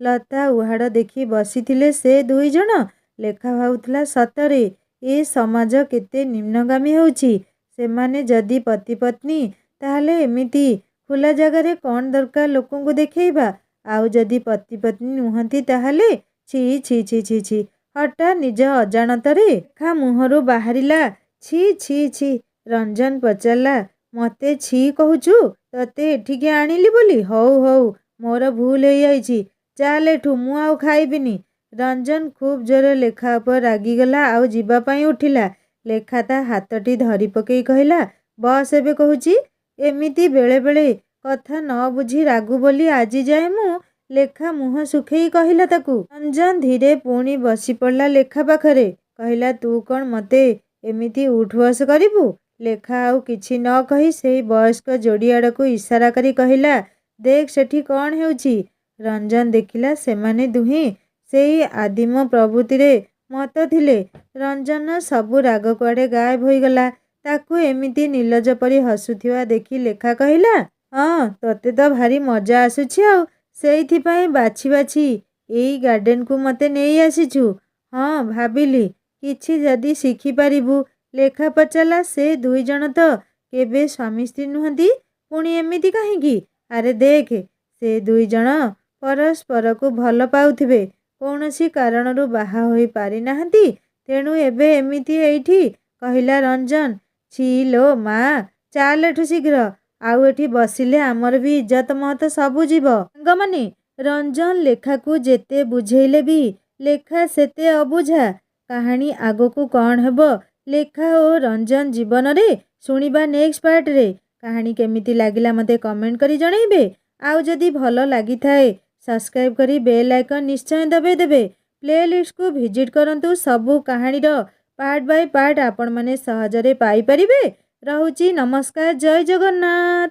ଲତା ଉହାଡ଼ ଦେଖି ବସିଥିଲେ ସେ ଦୁଇ ଜଣ। ଲେଖା ଭାବୁଥିଲା, ସତରେ ଏ ସମାଜ କେତେ ନିମ୍ନଗାମୀ ହେଉଛି। ସେମାନେ ଯଦି ପତି ପତ୍ନୀ, ତାହେଲେ ଏମିତି ଖୋଲା ଜାଗାରେ କ'ଣ ଦରକାର ଲୋକଙ୍କୁ ଦେଖେଇବା। ଆଉ ଯଦି ପତି ପତ୍ନୀ ନୁହନ୍ତି ତାହେଲେ ଛି ଛି ଛି ଛି ଛି। ହଠାତ୍ ନିଜ ଅଜାଣତରେ ଲେଖା ମୁହଁରୁ ବାହାରିଲା, ଛି ଛି ଛି। ରଞ୍ଜନ ପଚାରିଲା, ମୋତେ ଛି କହୁଛୁ? ତତେ ଏଠିକି ଆଣିଲି ବୋଲି। ହଉ ହଉ, ମୋର ଭୁଲ ହେଇଯାଇଛି। ଚାଲ ଏଠୁ, ମୁଁ ଆଉ ଖାଇବିନି। ରଞ୍ଜନ ଖୁବ୍ ଜୋରରେ ଲେଖା ଉପରେ ରାଗିଗଲା ଆଉ ଯିବା ପାଇଁ ଉଠିଲା। ଲେଖା ତା ହାତଟି ଧରି ପକେଇ କହିଲା, ବସ୍ ଏବେ କହୁଛି। ଏମିତି ବେଳେବେଳେ କଥା ନ ବୁଝି ରାଗୁ ବୋଲି ଆଜି ଯାଏ ମୁଁ। ଲେଖା ମୁହଁ ଶୁଖେଇ କହିଲା ତାକୁ। ରଞ୍ଜନ ଧୀରେ ପୁଣି ବସି ପଡ଼ିଲା ଲେଖା ପାଖରେ। କହିଲା, ତୁ କ'ଣ ମୋତେ ଏମିତି ଉଠ୍ ବସ୍ କରିବୁ? ଲେଖା ଆଉ କିଛି ନ କହି ସେଇ ବୟସ୍କ ଯୋଡ଼ି ଆଡ଼କୁ ଇସାରା କରି କହିଲା, ଦେଖ ସେଠି କ'ଣ ହେଉଛି। ରଞ୍ଜନ ଦେଖିଲା ସେମାନେ ଦୁହେଁ ସେଇ ଆଦିମ ପ୍ରବୃତ୍ତିରେ ମତ୍ତ ଥିଲେ। ରଞ୍ଜନର ସବୁ ରାଗ କୁଆଡ଼େ ଗାୟବ ହୋଇଗଲା। ତାକୁ ଏମିତି ନିର୍ଲଜ୍ଜ ପରି ହସୁଥିବା ଦେଖି ଲେଖା କହିଲା, ହଁ, ତତେ ତ ଭାରି ମଜା ଆସୁଛି ଆଉ। ସେଇଥିପାଇଁ ବାଛି ବାଛି ଏଇ ଗାର୍ଡେନକୁ ମୋତେ ନେଇ ଆସିଛୁ। ହଁ, ଭାବିଲି କିଛି ଯଦି ଶିଖିପାରିବୁ। ଲେଖା ପଚାରିଲା, ସେ ଦୁଇ ଜଣ ତ କେବେ ସ୍ୱାମୀ ସ୍ତ୍ରୀ ନୁହନ୍ତି, ପୁଣି ଏମିତି କାହିଁକି? ଆରେ ଦେଖ, ସେ ଦୁଇ ଜଣ ପରସ୍ପରକୁ ଭଲ ପାଉଥିବେ, କୌଣସି କାରଣରୁ ବାହା ହୋଇ ପାରିନାହାନ୍ତି, ତେଣୁ ଏବେ ଏମିତି ଏଇଠି। କହିଲା ରଞ୍ଜନ। ଛି ଲୋ ମା, ଚାଲ ଏଠୁ ଶୀଘ୍ର। ଆଉ ଏଠି ବସିଲେ ଆମର ବି ଇଜ୍ଜତ ମହତ ସବୁ ଯିବ। ସାଙ୍ଗମାନେ, ରଞ୍ଜନ ଲେଖାକୁ ଯେତେ ବୁଝେଇଲେ ବି ଲେଖା ସେତେ ଅବୁଝା। କାହାଣୀ ଆଗକୁ କ'ଣ ହେବ ଲେଖା ଓ ରଞ୍ଜନ ଜୀବନରେ ଶୁଣିବା ନେକ୍ସଟ ପାର୍ଟରେ। କାହାଣୀ କେମିତି ଲାଗିଲା ମୋତେ କମେଣ୍ଟ କରି ଜଣାଇବେ। ଆଉ ଯଦି ଭଲ ଲାଗିଥାଏ ସବସ୍କ୍ରାଇବ୍ କରି ବେଲ୍ ଆଇକନ୍ ନିଶ୍ଚୟ ଦବାଇ ଦେବେ। ପ୍ଲେଲିଷ୍ଟକୁ ଭିଜିଟ୍ କରନ୍ତୁ। ସବୁ କାହାଣୀର ପାର୍ଟ ବାଇ ପାର୍ଟ ଆପଣମାନେ ସହଜରେ ପାଇପାରିବେ। ରହୁଛି, ନମସ୍କାର, ଜୟ ଜଗନ୍ନାଥ।